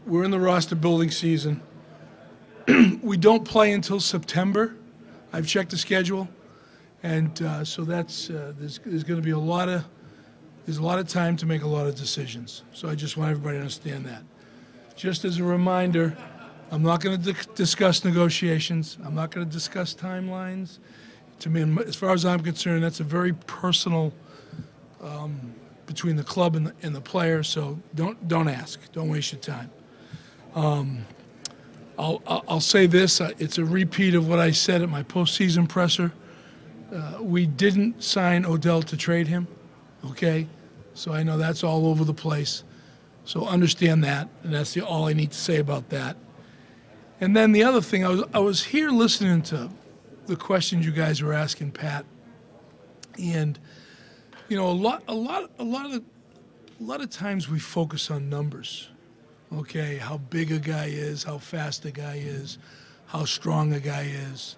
we're in the roster building season. We don't play until September. I've checked the schedule, and so that's there's going to be a lot of time to make a lot of decisions. So I just want everybody to understand that. Just as a reminder, I'm not going to discuss negotiations. I'm not going to discuss timelines. To me, as far as I'm concerned, that's a very personal between the club and the player. So don't ask. Don't waste your time. I'll say this. It's a repeat of what I said at my postseason presser. We didn't sign Odell to trade him. Okay, so I know that's all over the place. So understand that, and that's all I need to say about that. And then the other thing, I was here listening to the questions you guys were asking, Pat, and you know, a lot of times we focus on numbers. Okay, how big a guy is, how fast a guy is, how strong a guy is,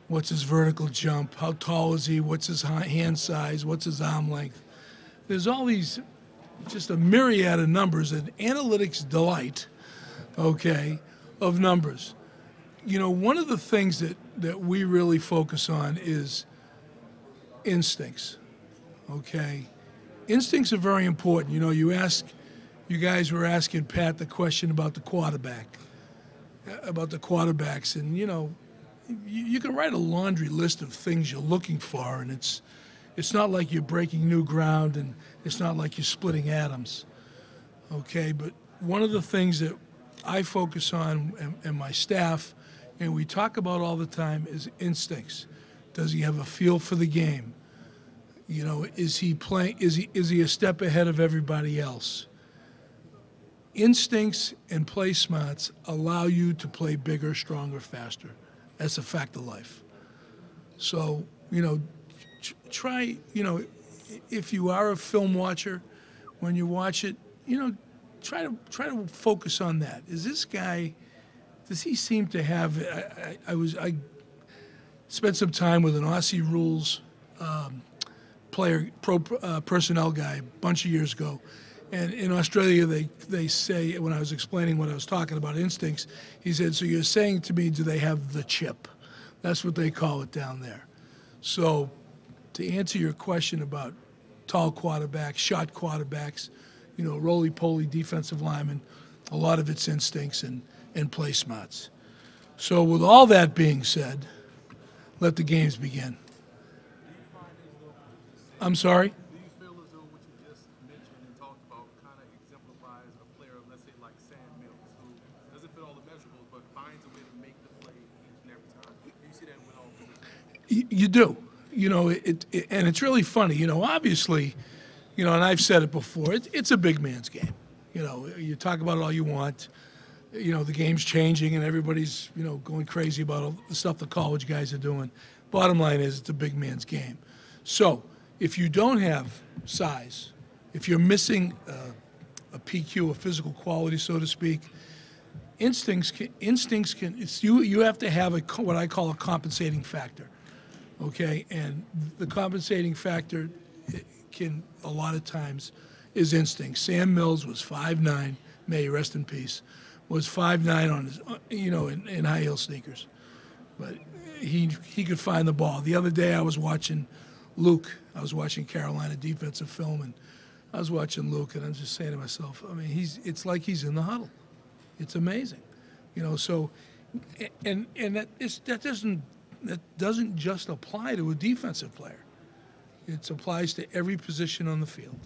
what's his vertical jump, how tall is he, what's his hand size, what's his arm length. There's all these, just a myriad of numbers, and analytics delight, okay, of numbers. You know, one of the things that we really focus on is instincts, okay? Instincts are very important. You know, you guys were asking Pat the question about the quarterback, about the quarterbacks, and, you know, you can write a laundry list of things you're looking for, and it's not like you're breaking new ground, and it's not like you're splitting atoms, okay? But one of the things that I focus on and my staff, and we talk about all the time, is instincts. Does he have a feel for the game? You know, is he playing? Is he a step ahead of everybody else? Instincts and play smarts allow you to play bigger, stronger, faster. That's a fact of life. So, you know, try, you know, if you are a film watcher, when you watch it, you know, try to focus on that. Is this guy, does he seem to have, I spent some time with an Aussie rules personnel guy a bunch of years ago. And in Australia, they say, when I was explaining what I was talking about, instincts, he said, so you're saying to me, do they have the chip? That's what they call it down there. So to answer your question about tall quarterbacks, shot quarterbacks, you know, roly-poly defensive linemen, a lot of it's instincts and play smarts. So with all that being said, let the games begin. I'm sorry? You do, you know, and it's really funny, you know, obviously, you know, and I've said it before, it's a big man's game. You know, you talk about it all you want, you know, the game's changing and everybody's, you know, going crazy about all the stuff the college guys are doing. Bottom line is it's a big man's game. So if you don't have size, if you're missing a PQ, a physical quality, so to speak, instincts can, you have to have what I call a compensating factor. Okay, and the compensating factor can, a lot of times, is instinct. Sam Mills was 5'9", may he rest in peace, was 5'9" on his, you know, in high heel sneakers, but he could find the ball. The other day I was watching Luke. I was watching Carolina defensive film, and I was watching Luke, and I'm just saying to myself, I mean, it's like he's in the huddle. It's amazing, you know. So, and that doesn't just apply to a defensive player. It applies to every position on the field.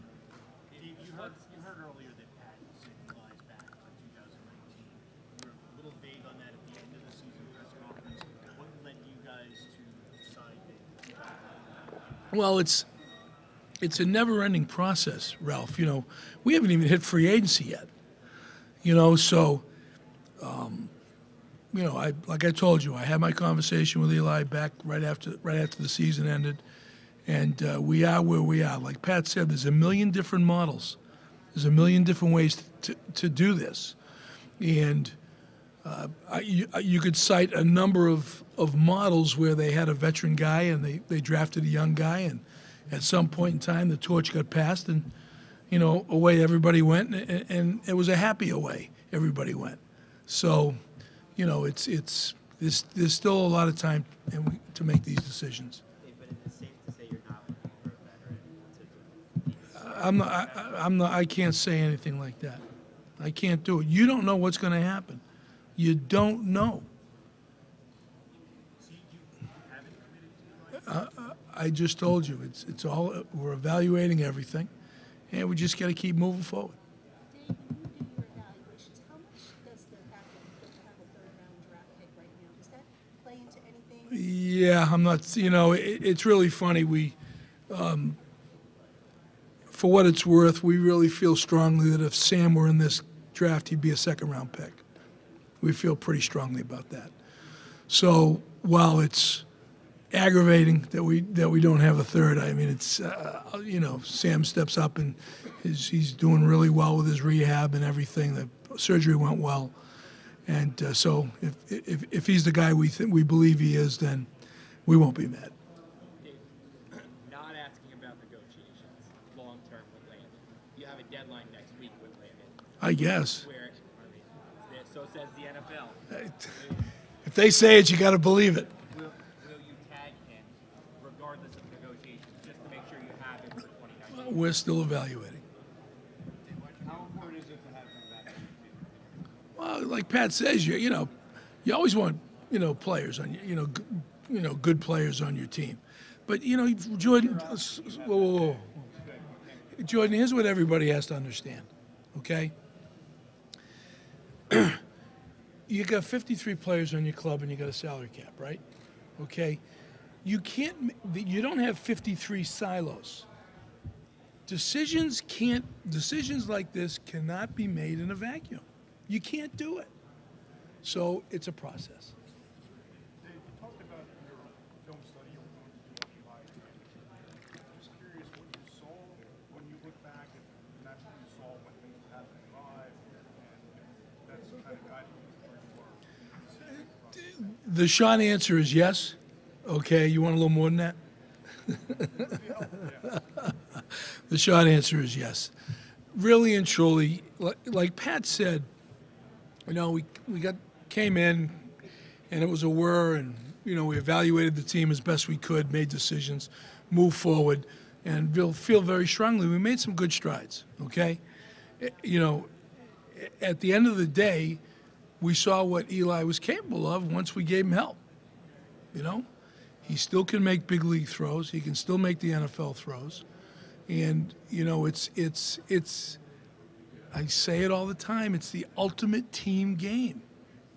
You heard earlier that Pat said he lies back for 2019. You were a little vague on that at the end of the season press conference. What led you guys to decide that? Well, it's a never-ending process, Ralph. You know, we haven't even hit free agency yet. You know, so. You know, like I told you, I had my conversation with Eli back right after the season ended, and we are where we are. Like Pat said, there's a million different models. There's a million different ways to do this, and you could cite a number of models where they had a veteran guy and they drafted a young guy, and at some point in time the torch got passed, and away everybody went, and it was a happy away everybody went. So, there's still a lot of time to make these decisions. But is it safe to say you're not looking for a veteran to I'm not. I can't say anything like that. I can't do it. You don't know what's going to happen. You don't know. I just told you it's all. We're evaluating everything, and we just got to keep moving forward. Dave, when you do your evaluations, how much does the fact that you have a third-round draft pick right now, does that play into anything? Yeah, I'm not. It's really funny. For what it's worth, we really feel strongly that if Sam were in this draft, he'd be a second-round pick. We feel pretty strongly about that. So while it's aggravating that we don't have a third, I mean, it's Sam steps up and he's doing really well with his rehab and everything. The surgery went well, and so if he's the guy we believe he is, then we won't be mad. not asking about negotiations long term with Landon? You have a deadline next week with Landon. I guess. So says the NFL. If they say it, you got to believe it. Will you tag him regardless of negotiations just to make sure you have him for 2019? We're still evaluating. How important is it to have him back on your team? Well, like Pat says, you always want players on good players on your team. But Jordan, whoa. Jordan, here's what everybody has to understand, okay? You got 53 players on your club and you got a salary cap, right? Okay? You don't have 53 silos. Decisions like this cannot be made in a vacuum. You can't do it. So it's a process. Dave, you talked about your film study you were going to do on Eli. Just curious what you saw when you look back, if that's what you saw when things were happening live, and if that's kind of guiding you to where you were. The short answer is yes. Okay, you want a little more than that? The short answer is yes. Really and truly, like Pat said, we came in and it was a whir, and we evaluated the team as best we could, made decisions, moved forward, and we'll feel very strongly we made some good strides. Okay, at the end of the day, we saw what Eli was capable of once we gave him help. He still can make big league throws. He can still make the NFL throws. And, it's I say it all the time, it's the ultimate team game.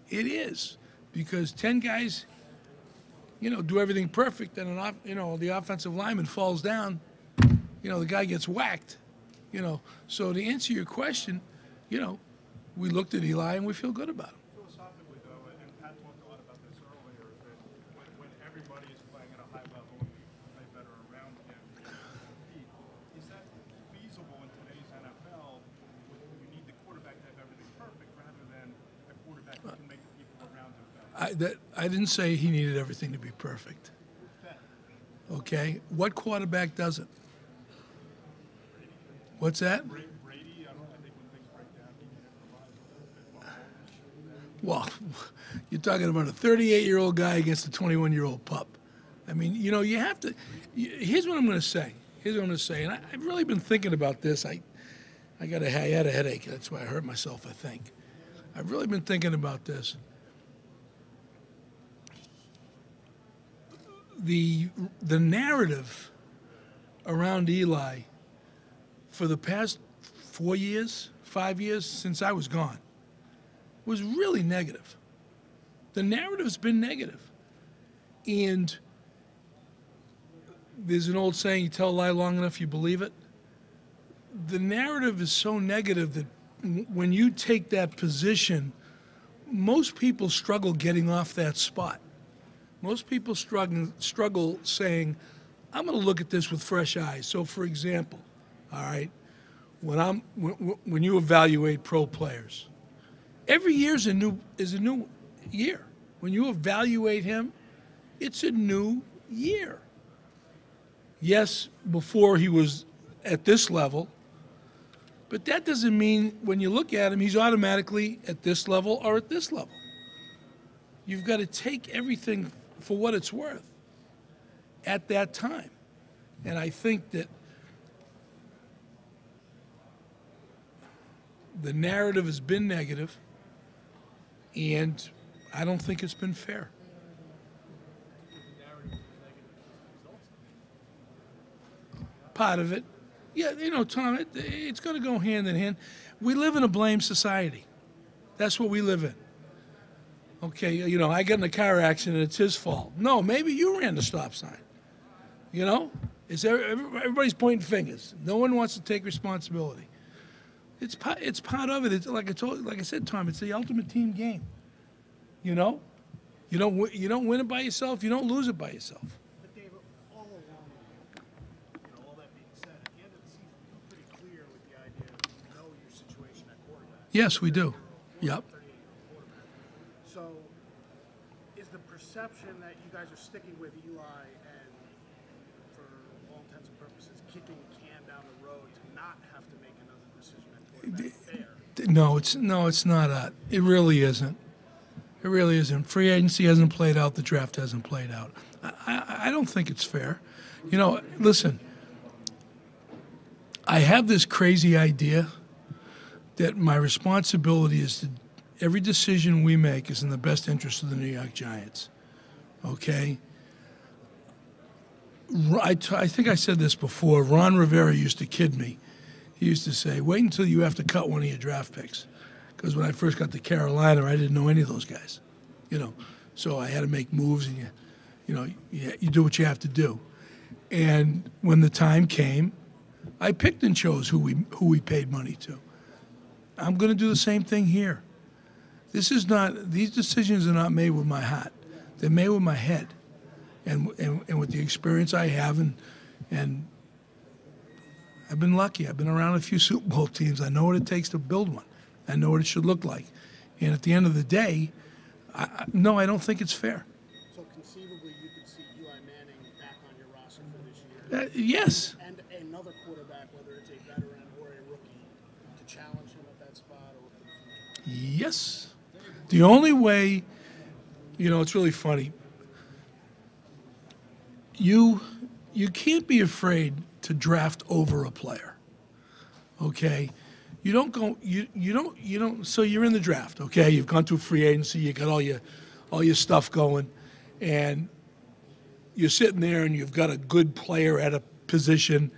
It is. Because 10 guys, do everything perfect, and the offensive lineman falls down, the guy gets whacked. So to answer your question, we looked at Eli and we feel good about him. Philosophically, though, and Pat talked a lot about this earlier, that when everybody is playing at a high level and you play better around him, is that feasible in today's NFL? You need the quarterback to have everything perfect rather than a quarterback who can make the people around him better. I didn't say he needed everything to be perfect. Okay? What quarterback doesn't? What's that? Brady, I think when things break down, he can improvise a little bit more. Well, you're talking about a 38-year-old guy against a 21-year-old pup. I mean, you have to. Here's what I'm going to say. And I've really been thinking about this. I had a headache. That's why I hurt myself, I think. I've really been thinking about this. The narrative around Eli for the past 4 years, 5 years since I was gone was really negative. The narrative's been negative. And there's an old saying, you tell a lie long enough, you believe it. The narrative is so negative that when you take that position, most people struggle getting off that spot. Most people struggle saying, I'm going to look at this with fresh eyes. So, for example, all right, when you evaluate pro players, every year is a new year. When you evaluate him, it's a new year. Yes, before he was at this level, But that doesn't mean when you look at him, he's automatically at this level or at this level. You've got to take everything for what it's worth at that time. And I think that the narrative has been negative, and I don't think it's been fair. Part of it. Yeah, you know, Tom, it's going to go hand in hand. We live in a blame society. That's what we live in. Okay, you know, I got in a car accident, it's his fault. No, maybe you ran the stop sign. You know? Everybody's pointing fingers. No one wants to take responsibility. It's part of it. It's like I said, Tom, it's the ultimate team game. You know? You don't win it by yourself, you don't lose it by yourself. But David, all along, all that being said, at the end of the season, you're pretty clear with the idea of you know your situation at quarterback. Yes, we do. Yep. 38-year-old quarterback. So, is the perception that you guys are sticking with Eli and, for all intents and purposes, kicking the can down the road to not have to make another decision at quarterback fair? No, it's not. It really isn't. It really isn't. Free agency hasn't played out. The draft hasn't played out. I don't think it's fair. You know, listen, I have this crazy idea that my responsibility is to every decision we make is in the best interest of the New York Giants. Okay? I think I said this before. Ron Rivera used to kid me. He used to say, wait until you have to cut one of your draft picks. Because when I first got to Carolina, I didn't know any of those guys. You know, so I had to make moves, and you do what you have to do. And when the time came, I picked and chose who we paid money to. I'm going to do the same thing here. These decisions are not made with my heart. They're made with my head, and with the experience I have, and I've been lucky. I've been around a few Super Bowl teams. I know what it takes to build one. I know what it should look like. And at the end of the day, no, I don't think it's fair. So conceivably, you could see Eli Manning back on your roster for this year. Yes. And another quarterback, whether it's a veteran or a rookie, to challenge him at that spot or for the future. Yes. The only way, you know, it's really funny. You can't be afraid to draft over a player. Okay? You don't go. You don't. So you're in the draft, okay? You've gone through free agency. You got all your stuff going, and you're sitting there, and you've got a good player at a position,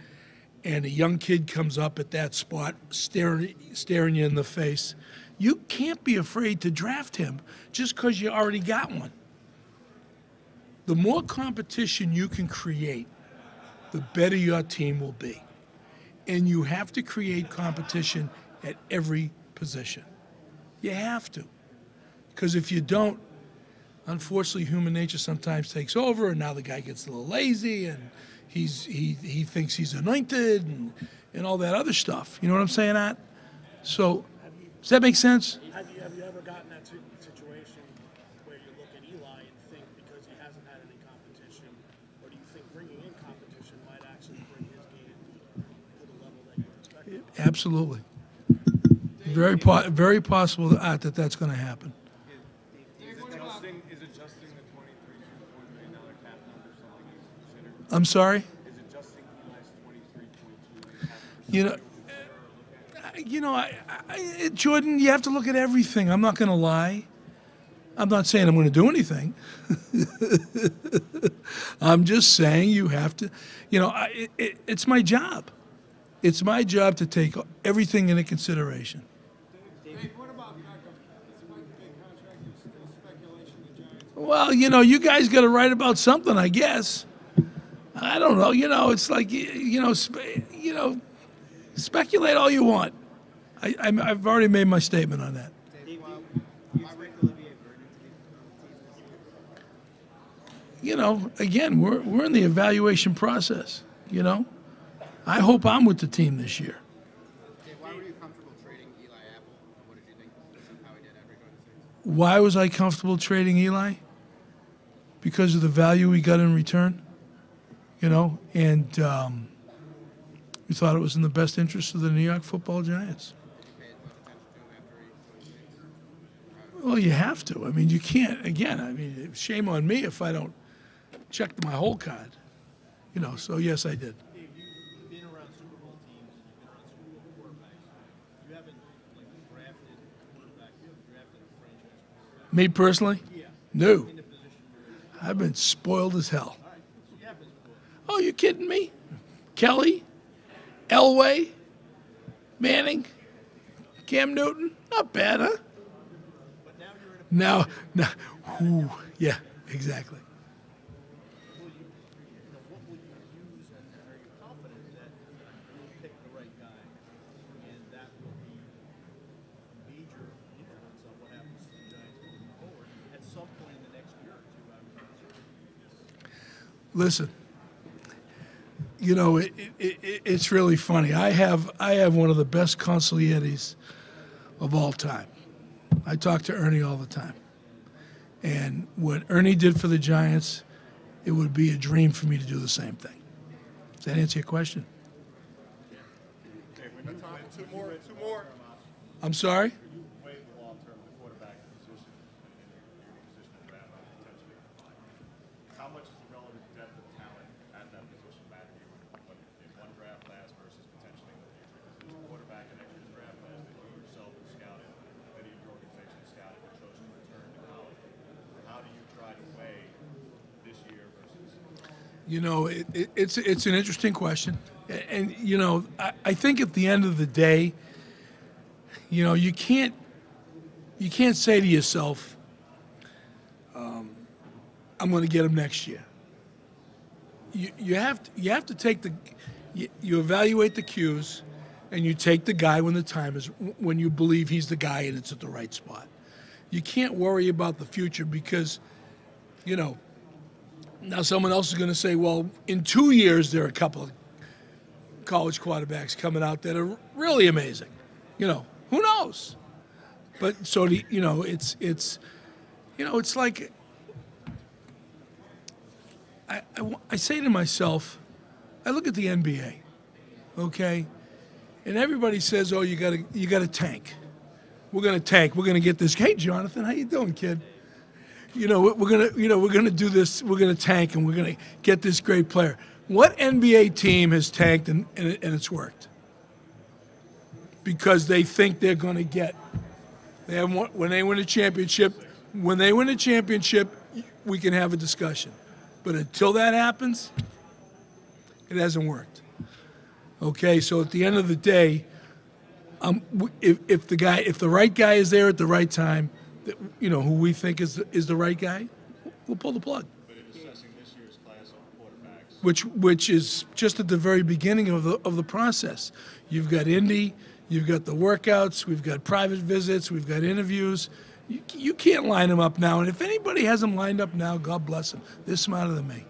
and a young kid comes up at that spot, staring you in the face. You can't be afraid to draft him just because you already got one. The more competition you can create, the better your team will be. And you have to create competition at every position. You have to. Because if you don't, unfortunately, human nature sometimes takes over, and now the guy gets a little lazy, and he thinks he's anointed, and all that other stuff. You know what I'm saying, Art? So, does that make sense? Have you ever gotten that situation where you look at Eli and think because he hasn't had any competition, or do you think bringing in competition might actually bring his game to the level that you're expecting? Absolutely. Very possible that that's going to happen. Is adjusting the $23.4 million cap number something you consider? I'm sorry? Is adjusting Eli's $23.2 million cap number? Jordan, you have to look at everything. I'm not going to lie. I'm not saying I'm going to do anything. I'm just saying you have to, it's my job. It's my job to take everything into consideration. Dave, what about Beckham? It's a big contract. There's still speculation the Giants. Well, you guys got to write about something, I guess. I don't know. It's like, speculate all you want. I've already made my statement on that. Dave, you expect Olivier Vernon to be the team this year? Again, we're in the evaluation process, I hope I'm with the team this year. Dave, why were you comfortable trading Eli Apple? What did you think of how he did at Rico States? Why was I comfortable trading Eli? Because of the value we got in return, and We thought it was in the best interest of the New York Football Giants. Pay as much attention to him after he goes to Well, you have to. I mean, you can't. Again, I mean, shame on me if I don't check my whole card. You know. So yes, I did. Dave, you've been around Super Bowl teams and you've been around Super Bowl quarterbacks. You haven't like drafted a quarterback. You haven't drafted a franchise quarterback. Me personally, Yeah. no. In the position you're in. I've been spoiled as hell. All right. So you have been spoiled. Oh, you kidding me? Kelly, Elway, Manning, Cam Newton, not bad, huh? But now you're in a Now, ooh, yeah, exactly. what will you use and are you confident that you'll pick the right guy and that will be a major influence on what happens to the Giants moving forward at some point in the next year or two, I would consider. Listen, you know, it's really funny. I have one of the best consiglieres of all time. I talk to Ernie all the time. And what Ernie did for the Giants, it would be a dream for me to do the same thing. Does that answer your question? Two more. I'm sorry? You weigh the long term the quarterback position in your position in draft potentially. How much is the relative depth of talent at that position matter to you in one draft class versus potentially in the future? Because there's a quarterback in next year's draft class that you yourself have scouted, many of your organization has scouted, and chose to return to college. How do you try to weigh this year versus? You know, it's an interesting question. And, you know, I think at the end of the day, you know, you can't say to yourself, I'm going to get him next year. You have to take you evaluate the cues, and you take the guy when the time is, when you believe he's the guy and it's at the right spot. You can't worry about the future because, you know, now someone else is going to say, well, in 2 years there are a couple of college quarterbacks coming out that are really amazing. You know, who knows? But so you know, it's you know, it's like I say to myself, I look at the NBA, okay, and everybody says, oh, you got to tank. We're gonna tank. We're gonna get this. Hey, Jonathan, how you doing, kid? You know, we're gonna do this. We're gonna tank, and we're gonna get this great player. What NBA team has tanked and it's worked? Because they think they're going to get. When they win a championship, we can have a discussion. But until that happens, it hasn't worked. Okay, so at the end of the day, if the right guy is there at the right time, you know, who we think is the right guy, we'll pull the plug. Which is just at the very beginning of the process. You've got Indy, you've got the workouts, we've got private visits, we've got interviews. You can't line them up now. And if anybody has them lined up now, God bless them. They're smarter than me.